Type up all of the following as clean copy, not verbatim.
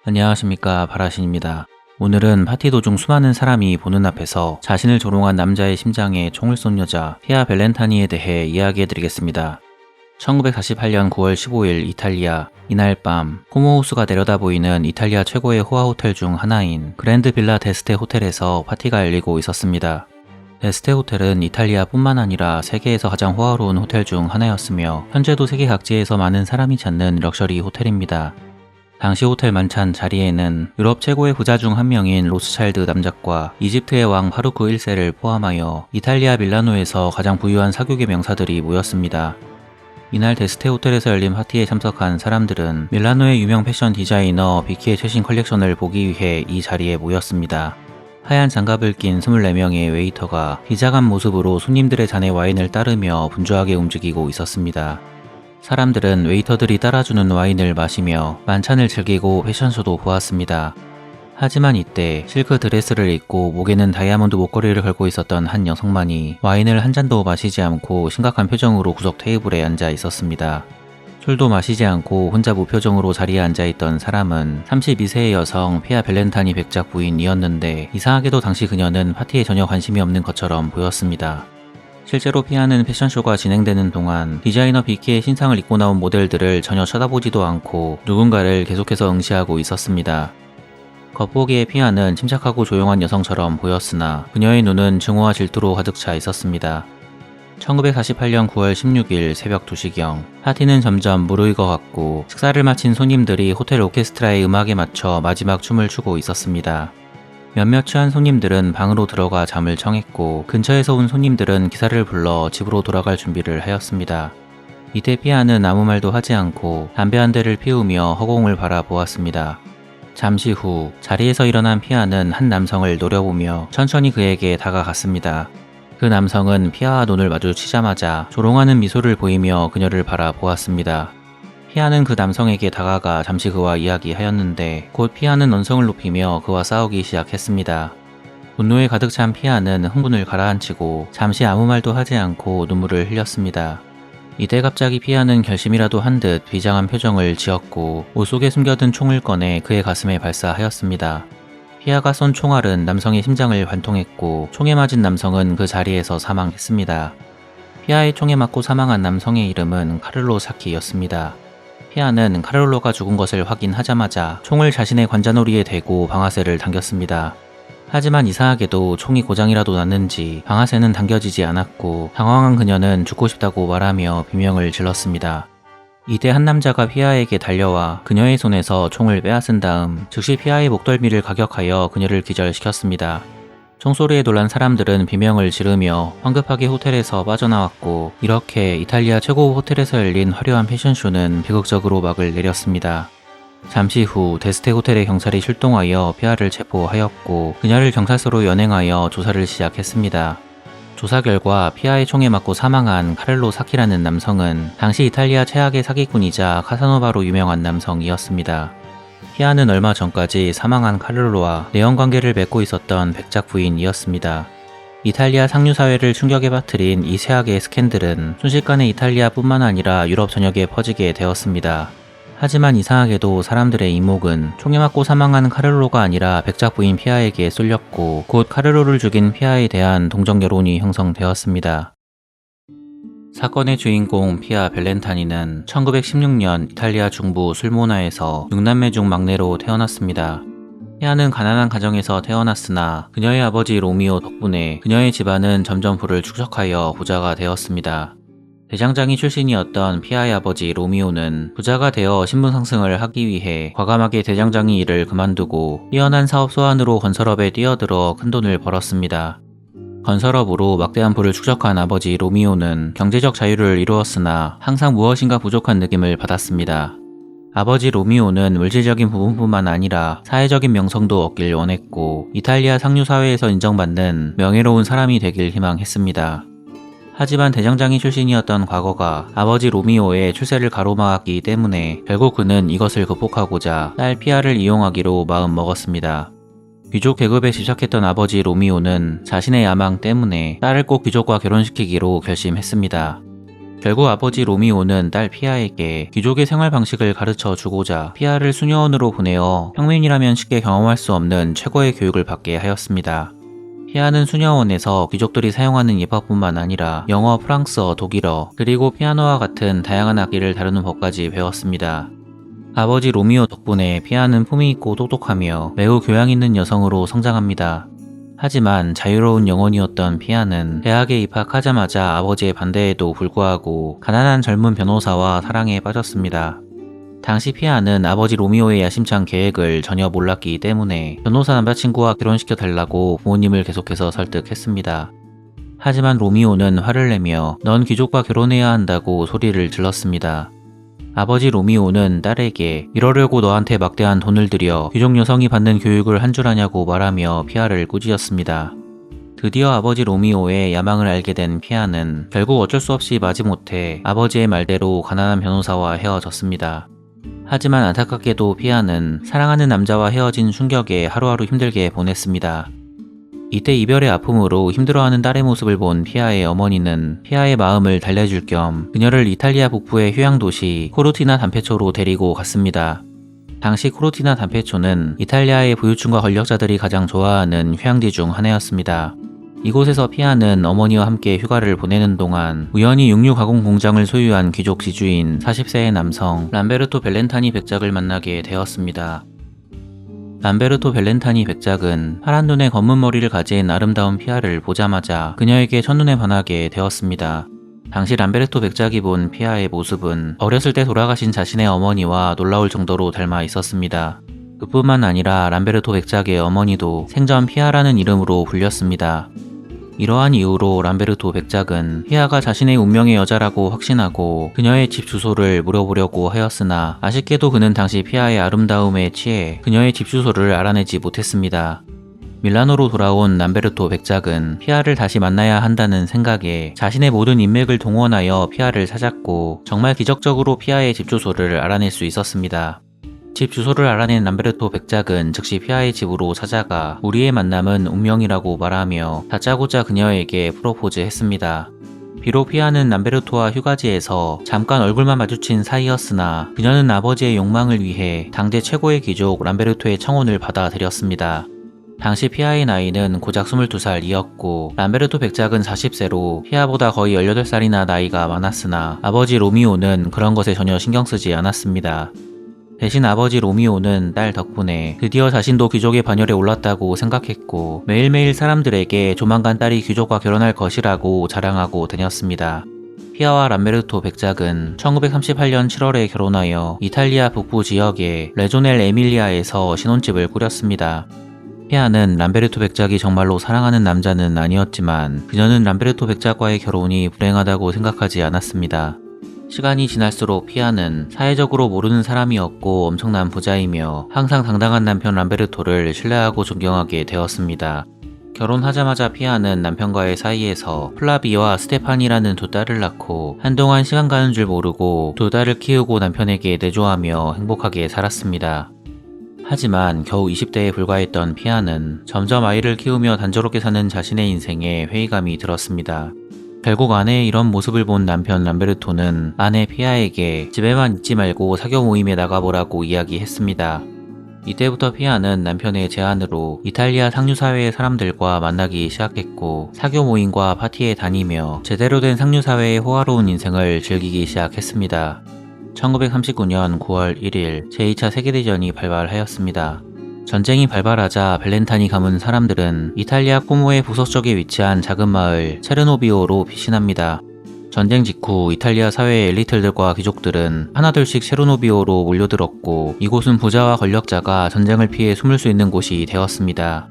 안녕하십니까, 바라신입니다. 오늘은 파티 도중 수많은 사람이 보는 앞에서 자신을 조롱한 남자의 심장에 총을 쏜 여자 피아 벨렌타니에 대해 이야기해드리겠습니다. 1948년 9월 15일 이탈리아. 이날 밤 코모우스가 내려다 보이는 이탈리아 최고의 호화 호텔 중 하나인 그랜드 빌라 데스테 호텔에서 파티가 열리고 있었습니다. 데스테 호텔은 이탈리아뿐만 아니라 세계에서 가장 호화로운 호텔 중 하나였으며 현재도 세계 각지에서 많은 사람이 찾는 럭셔리 호텔입니다. 당시 호텔 만찬 자리에는 유럽 최고의 부자 중 한 명인 로스차일드 남작과 이집트의 왕 파루크 1세를 포함하여 이탈리아 밀라노에서 가장 부유한 사교계 명사들이 모였습니다. 이날 데스테 호텔에서 열린 파티에 참석한 사람들은 밀라노의 유명 패션 디자이너 비키의 최신 컬렉션을 보기 위해 이 자리에 모였습니다. 하얀 장갑을 낀 24명의 웨이터가 비장한 모습으로 손님들의 잔에 와인을 따르며 분주하게 움직이고 있었습니다. 사람들은 웨이터들이 따라주는 와인을 마시며 만찬을 즐기고 패션쇼도 보았습니다. 하지만 이때 실크 드레스를 입고 목에는 다이아몬드 목걸이를 걸고 있었던 한 여성만이 와인을 한 잔도 마시지 않고 심각한 표정으로 구석 테이블에 앉아 있었습니다. 술도 마시지 않고 혼자 무표정으로 자리에 앉아있던 사람은 32세의 여성 피아 벨렌타니 백작 부인이었는데 이상하게도 당시 그녀는 파티에 전혀 관심이 없는 것처럼 보였습니다. 실제로 피아는 패션쇼가 진행되는 동안 디자이너 비키의 신상을 입고 나온 모델들을 전혀 쳐다보지도 않고 누군가를 계속해서 응시하고 있었습니다. 겉보기에 피아는 침착하고 조용한 여성처럼 보였으나 그녀의 눈은 증오와 질투로 가득 차 있었습니다. 1948년 9월 16일 새벽 2시경 파티는 점점 무르익어갔고 식사를 마친 손님들이 호텔 오케스트라의 음악에 맞춰 마지막 춤을 추고 있었습니다. 몇몇 취한 손님들은 방으로 들어가 잠을 청했고 근처에서 온 손님들은 기사를 불러 집으로 돌아갈 준비를 하였습니다. 이때 피아는 아무 말도 하지 않고 담배 한 대를 피우며 허공을 바라보았습니다. 잠시 후 자리에서 일어난 피아는 한 남성을 노려보며 천천히 그에게 다가갔습니다. 그 남성은 피아와 눈을 마주치자마자 조롱하는 미소를 보이며 그녀를 바라보았습니다. 피아는 그 남성에게 다가가 잠시 그와 이야기하였는데 곧 피아는 언성을 높이며 그와 싸우기 시작했습니다. 분노에 가득 찬 피아는 흥분을 가라앉히고 잠시 아무 말도 하지 않고 눈물을 흘렸습니다. 이때 갑자기 피아는 결심이라도 한 듯 비장한 표정을 지었고 옷 속에 숨겨둔 총을 꺼내 그의 가슴에 발사하였습니다. 피아가 쏜 총알은 남성의 심장을 관통했고 총에 맞은 남성은 그 자리에서 사망했습니다. 피아의 총에 맞고 사망한 남성의 이름은 카를로 사키였습니다. 피아는 카를로가 죽은 것을 확인하자마자 총을 자신의 관자놀이에 대고 방아쇠를 당겼습니다. 하지만 이상하게도 총이 고장이라도 났는지 방아쇠는 당겨지지 않았고 당황한 그녀는 죽고 싶다고 말하며 비명을 질렀습니다. 이때 한 남자가 피아에게 달려와 그녀의 손에서 총을 빼앗은 다음 즉시 피아의 목덜미를 가격하여 그녀를 기절시켰습니다. 총소리에 놀란 사람들은 비명을 지르며 황급하게 호텔에서 빠져나왔고 이렇게 이탈리아 최고 호텔에서 열린 화려한 패션쇼는 비극적으로 막을 내렸습니다. 잠시 후 데스테 호텔의 경찰이 출동하여 피아를 체포하였고 그녀를 경찰서로 연행하여 조사를 시작했습니다. 조사 결과 피아의 총에 맞고 사망한 카를로 사키라는 남성은 당시 이탈리아 최악의 사기꾼이자 카사노바로 유명한 남성이었습니다. 피아는 얼마 전까지 사망한 카를로와 내연관계를 맺고 있었던 백작 부인이었습니다. 이탈리아 상류사회를 충격에 빠뜨린 이 최악의 스캔들은 순식간에 이탈리아뿐만 아니라 유럽 전역에 퍼지게 되었습니다. 하지만 이상하게도 사람들의 이목은 총에 맞고 사망한 카를로가 아니라 백작 부인 피아에게 쏠렸고 곧 카를로를 죽인 피아에 대한 동정 여론이 형성되었습니다. 사건의 주인공 피아 벨렌타니는 1916년 이탈리아 중부 술모나에서 6남매 중 막내로 태어났습니다. 피아는 가난한 가정에서 태어났으나 그녀의 아버지 로미오 덕분에 그녀의 집안은 점점 부를 축적하여 부자가 되었습니다. 대장장이 출신이었던 피아의 아버지 로미오는 부자가 되어 신분 상승을 하기 위해 과감하게 대장장이 일을 그만두고 뛰어난 사업 소환으로 건설업에 뛰어들어 큰돈을 벌었습니다. 건설업으로 막대한 부를 축적한 아버지 로미오는 경제적 자유를 이루었으나 항상 무엇인가 부족한 느낌을 받았습니다. 아버지 로미오는 물질적인 부분뿐만 아니라 사회적인 명성도 얻길 원했고 이탈리아 상류사회에서 인정받는 명예로운 사람이 되길 희망했습니다. 하지만 대장장이 출신이었던 과거가 아버지 로미오의 출세를 가로막았기 때문에 결국 그는 이것을 극복하고자 딸 피아를 이용하기로 마음먹었습니다. 귀족 계급에 집착했던 아버지 로미오는 자신의 야망 때문에 딸을 꼭 귀족과 결혼시키기로 결심했습니다. 결국 아버지 로미오는 딸 피아에게 귀족의 생활 방식을 가르쳐 주고자 피아를 수녀원으로 보내어 평민이라면 쉽게 경험할 수 없는 최고의 교육을 받게 하였습니다. 피아는 수녀원에서 귀족들이 사용하는 예법뿐만 아니라 영어, 프랑스어, 독일어, 그리고 피아노와 같은 다양한 악기를 다루는 법까지 배웠습니다. 아버지 로미오 덕분에 피아는 품위 있고 똑똑하며 매우 교양 있는 여성으로 성장합니다. 하지만 자유로운 영혼이었던 피아는 대학에 입학하자마자 아버지의 반대에도 불구하고 가난한 젊은 변호사와 사랑에 빠졌습니다. 당시 피아는 아버지 로미오의 야심찬 계획을 전혀 몰랐기 때문에 변호사 남자친구와 결혼시켜 달라고 부모님을 계속해서 설득했습니다. 하지만 로미오는 화를 내며 넌 귀족과 결혼해야 한다고 소리를 질렀습니다. 아버지 로미오는 딸에게 이러려고 너한테 막대한 돈을 들여 귀족 여성이 받는 교육을 한 줄 아냐고 말하며 피아를 꾸짖었습니다. 드디어 아버지 로미오의 야망을 알게 된 피아는 결국 어쩔 수 없이 마지못해 아버지의 말대로 가난한 변호사와 헤어졌습니다. 하지만 안타깝게도 피아는 사랑하는 남자와 헤어진 충격에 하루하루 힘들게 보냈습니다. 이때 이별의 아픔으로 힘들어하는 딸의 모습을 본 피아의 어머니는 피아의 마음을 달래줄 겸 그녀를 이탈리아 북부의 휴양도시 코르티나 단페초로 데리고 갔습니다. 당시 코르티나 단페초는 이탈리아의 부유층과 권력자들이 가장 좋아하는 휴양지 중 하나였습니다. 이곳에서 피아는 어머니와 함께 휴가를 보내는 동안 우연히 육류 가공 공장을 소유한 귀족 지주인 40세의 남성 람베르토 벨렌타니 백작을 만나게 되었습니다. 람베르토 벨렌타니 백작은 파란 눈에 검은 머리를 가진 아름다운 피아를 보자마자 그녀에게 첫눈에 반하게 되었습니다. 당시 람베르토 백작이 본 피아의 모습은 어렸을 때 돌아가신 자신의 어머니와 놀라울 정도로 닮아 있었습니다. 그뿐만 아니라 람베르토 백작의 어머니도 생전 피아라는 이름으로 불렸습니다. 이러한 이유로 람베르토 백작은 피아가 자신의 운명의 여자라고 확신하고 그녀의 집 주소를 물어보려고 하였으나 아쉽게도 그는 당시 피아의 아름다움에 취해 그녀의 집 주소를 알아내지 못했습니다. 밀라노로 돌아온 람베르토 백작은 피아를 다시 만나야 한다는 생각에 자신의 모든 인맥을 동원하여 피아를 찾았고 정말 기적적으로 피아의 집 주소를 알아낼 수 있었습니다. 집 주소를 알아낸 람베르토 백작은 즉시 피아의 집으로 찾아가 우리의 만남은 운명이라고 말하며 다짜고짜 그녀에게 프로포즈했습니다. 비록 피아는 람베르토와 휴가지에서 잠깐 얼굴만 마주친 사이였으나 그녀는 아버지의 욕망을 위해 당대 최고의 귀족 람베르토의 청혼을 받아들였습니다. 당시 피아의 나이는 고작 22살이었고 람베르토 백작은 40세로 피아보다 거의 18살이나 나이가 많았으나 아버지 로미오는 그런 것에 전혀 신경 쓰지 않았습니다. 대신 아버지 로미오는 딸 덕분에 드디어 자신도 귀족의 반열에 올랐다고 생각했고 매일매일 사람들에게 조만간 딸이 귀족과 결혼할 것이라고 자랑하고 다녔습니다. 피아와 람베르토 백작은 1938년 7월에 결혼하여 이탈리아 북부 지역의 레조넬 에밀리아에서 신혼집을 꾸렸습니다. 피아는 람베르토 백작이 정말로 사랑하는 남자는 아니었지만 그녀는 람베르토 백작과의 결혼이 불행하다고 생각하지 않았습니다. 시간이 지날수록 피아는 사회적으로 모르는 사람이었고 엄청난 부자이며 항상 당당한 남편 람베르토를 신뢰하고 존경하게 되었습니다. 결혼하자마자 피아는 남편과의 사이에서 플라비와 스테판이라는 두 딸을 낳고 한동안 시간 가는 줄 모르고 두 딸을 키우고 남편에게 내조하며 행복하게 살았습니다. 하지만 겨우 20대에 불과했던 피아는 점점 아이를 키우며 단조롭게 사는 자신의 인생에 회의감이 들었습니다. 결국 아내의 이런 모습을 본 남편 람베르토는 아내 피아에게 집에만 있지 말고 사교 모임에 나가보라고 이야기했습니다. 이때부터 피아는 남편의 제안으로 이탈리아 상류사회의 사람들과 만나기 시작했고 사교 모임과 파티에 다니며 제대로 된 상류사회의 호화로운 인생을 즐기기 시작했습니다. 1939년 9월 1일 제2차 세계대전이 발발하였습니다. 전쟁이 발발하자 벨렌타니 가문 사람들은 이탈리아 코모의 북서쪽에 위치한 작은 마을 체르노비오로 피신합니다. 전쟁 직후 이탈리아 사회의 엘리트들과 귀족들은 하나둘씩 체르노비오로 몰려들었고 이곳은 부자와 권력자가 전쟁을 피해 숨을 수 있는 곳이 되었습니다.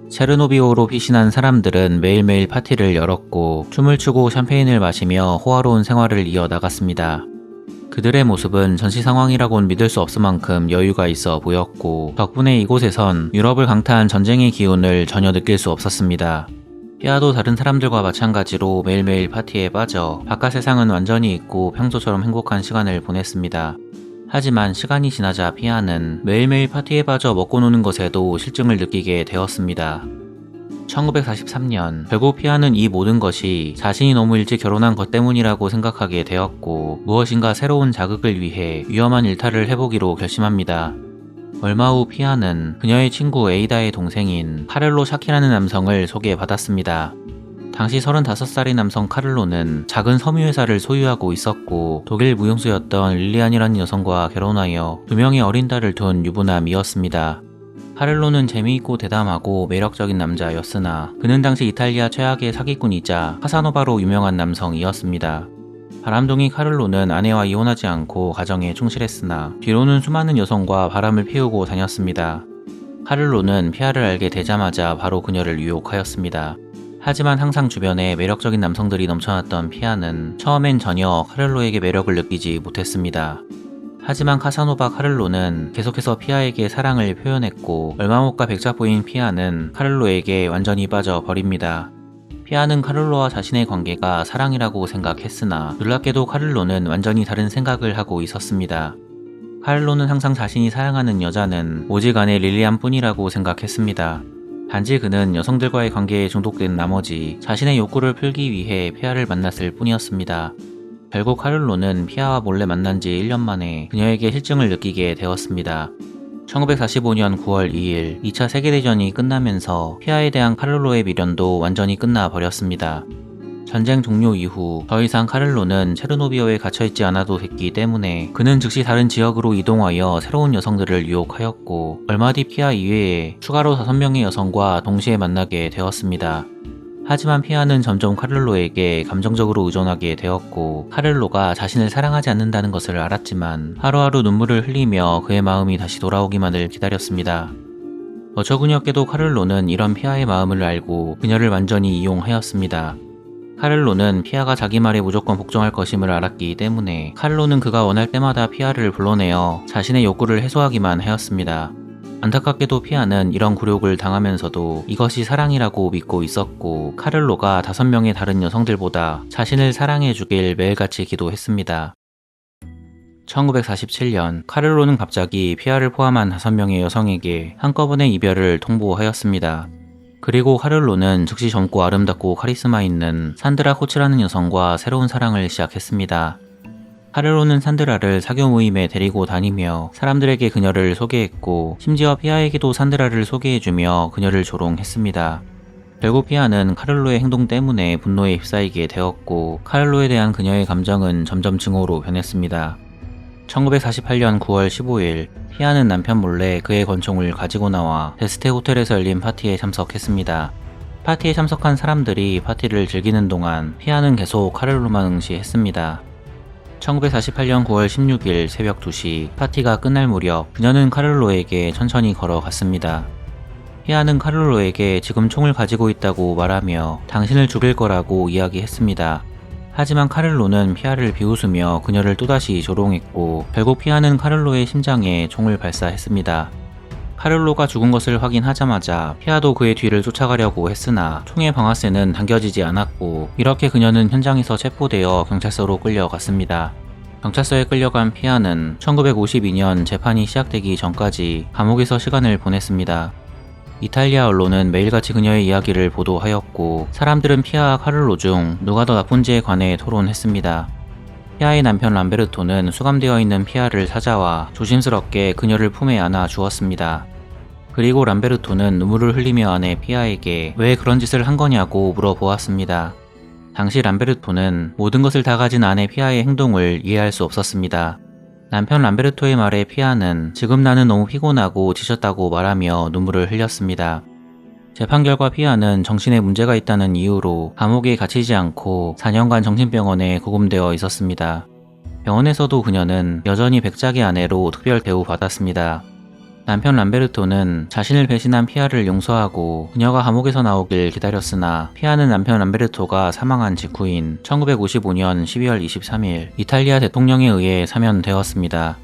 체르노비오로 피신한 사람들은 매일매일 파티를 열었고 춤을 추고 샴페인을 마시며 호화로운 생활을 이어나갔습니다. 그들의 모습은 전시 상황이라고는 믿을 수 없을 만큼 여유가 있어 보였고 덕분에 이곳에선 유럽을 강타한 전쟁의 기운을 전혀 느낄 수 없었습니다. 피아도 다른 사람들과 마찬가지로 매일매일 파티에 빠져 바깥 세상은 완전히 잊고 평소처럼 행복한 시간을 보냈습니다. 하지만 시간이 지나자 피아는 매일매일 파티에 빠져 먹고 노는 것에도 실증을 느끼게 되었습니다. 1943년 결국 피아는 이 모든 것이 자신이 너무 일찍 결혼한 것 때문이라고 생각하게 되었고 무엇인가 새로운 자극을 위해 위험한 일탈을 해보기로 결심합니다. 얼마 후 피아는 그녀의 친구 에이다의 동생인 카를로 샤키라는 남성을 소개받았습니다. 당시 35살의 남성 카를로는 작은 섬유회사를 소유하고 있었고 독일 무용수였던 릴리안이라는 여성과 결혼하여 2명의 어린 딸을 둔 유부남이었습니다. 카를로는 재미있고 대담하고 매력적인 남자였으나 그는 당시 이탈리아 최악의 사기꾼이자 카사노바로 유명한 남성이었습니다. 바람둥이 카를로는 아내와 이혼하지 않고 가정에 충실했으나 뒤로는 수많은 여성과 바람을 피우고 다녔습니다. 카를로는 피아를 알게 되자마자 바로 그녀를 유혹하였습니다. 하지만 항상 주변에 매력적인 남성들이 넘쳐났던 피아는 처음엔 전혀 카를로에게 매력을 느끼지 못했습니다. 하지만 카사노바 카를로는 계속해서 피아에게 사랑을 표현했고 얼마 못 가 백작부인 피아는 카를로에게 완전히 빠져버립니다. 피아는 카를로와 자신의 관계가 사랑이라고 생각했으나 놀랍게도 카를로는 완전히 다른 생각을 하고 있었습니다. 카를로는 항상 자신이 사랑하는 여자는 오직 아내 릴리안 뿐이라고 생각했습니다. 단지 그는 여성들과의 관계에 중독된 나머지 자신의 욕구를 풀기 위해 피아를 만났을 뿐이었습니다. 결국 카를로는 피아와 몰래 만난 지 1년 만에 그녀에게 실증을 느끼게 되었습니다. 1945년 9월 2일 2차 세계대전이 끝나면서 피아에 대한 카를로의 미련도 완전히 끝나버렸습니다. 전쟁 종료 이후 더 이상 카를로는 체르노비어에 갇혀있지 않아도 됐기 때문에 그는 즉시 다른 지역으로 이동하여 새로운 여성들을 유혹하였고 얼마 뒤 피아 이외에 추가로 5명의 여성과 동시에 만나게 되었습니다. 하지만 피아는 점점 카를로에게 감정적으로 의존하게 되었고 카를로가 자신을 사랑하지 않는다는 것을 알았지만 하루하루 눈물을 흘리며 그의 마음이 다시 돌아오기만을 기다렸습니다. 어처구니없게도 카를로는 이런 피아의 마음을 알고 그녀를 완전히 이용하였습니다. 카를로는 피아가 자기 말에 무조건 복종할 것임을 알았기 때문에 카를로는 그가 원할 때마다 피아를 불러내어 자신의 욕구를 해소하기만 하였습니다. 안타깝게도 피아는 이런 굴욕을 당하면서도 이것이 사랑이라고 믿고 있었고 카를로가 5명의 다른 여성들보다 자신을 사랑해주길 매일같이 기도했습니다. 1947년 카를로는 갑자기 피아를 포함한 5명의 여성에게 한꺼번에 이별을 통보하였습니다. 그리고 카를로는 즉시 젊고 아름답고 카리스마 있는 산드라 코츠라는 여성과 새로운 사랑을 시작했습니다. 카를로는 산드라를 사교 모임에 데리고 다니며 사람들에게 그녀를 소개했고 심지어 피아에게도 산드라를 소개해주며 그녀를 조롱했습니다. 결국 피아는 카를로의 행동 때문에 분노에 휩싸이게 되었고 카를로에 대한 그녀의 감정은 점점 증오로 변했습니다. 1948년 9월 15일 피아는 남편 몰래 그의 권총을 가지고 나와 데스테 호텔에서 열린 파티에 참석했습니다. 파티에 참석한 사람들이 파티를 즐기는 동안 피아는 계속 카를로만 응시했습니다. 1948년 9월 16일 새벽 2시 파티가 끝날 무렵 그녀는 카를로에게 천천히 걸어갔습니다. 피아는 카를로에게 지금 총을 가지고 있다고 말하며 당신을 죽일 거라고 이야기했습니다. 하지만 카를로는 피아를 비웃으며 그녀를 또다시 조롱했고 결국 피아는 카를로의 심장에 총을 발사했습니다. 카를로가 죽은 것을 확인하자마자 피아도 그의 뒤를 쫓아가려고 했으나 총의 방아쇠는 당겨지지 않았고 이렇게 그녀는 현장에서 체포되어 경찰서로 끌려갔습니다. 경찰서에 끌려간 피아는 1952년 재판이 시작되기 전까지 감옥에서 시간을 보냈습니다. 이탈리아 언론은 매일같이 그녀의 이야기를 보도하였고 사람들은 피아와 카를로 중 누가 더 나쁜지에 관해 토론했습니다. 피아의 남편 람베르토는 수감되어 있는 피아를 찾아와 조심스럽게 그녀를 품에 안아 주었습니다. 그리고 람베르토는 눈물을 흘리며 아내 피아에게 왜 그런 짓을 한 거냐고 물어보았습니다. 당시 람베르토는 모든 것을 다 가진 아내 피아의 행동을 이해할 수 없었습니다. 남편 람베르토의 말에 피아는 지금 나는 너무 피곤하고 지쳤다고 말하며 눈물을 흘렸습니다. 재판 결과 피아는 정신에 문제가 있다는 이유로 감옥에 갇히지 않고 4년간 정신병원에 구금되어 있었습니다. 병원에서도 그녀는 여전히 백작의 아내로 특별 대우받았습니다. 남편 람베르토는 자신을 배신한 피아를 용서하고 그녀가 감옥에서 나오길 기다렸으나 피아는 남편 람베르토가 사망한 직후인 1955년 12월 23일 이탈리아 대통령에 의해 사면되었습니다.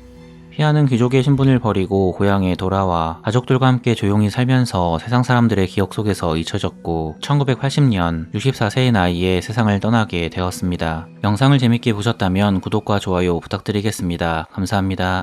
피아는 귀족의 신분을 버리고 고향에 돌아와 가족들과 함께 조용히 살면서 세상 사람들의 기억 속에서 잊혀졌고 1980년 64세의 나이에 세상을 떠나게 되었습니다. 영상을 재밌게 보셨다면 구독과 좋아요 부탁드리겠습니다. 감사합니다.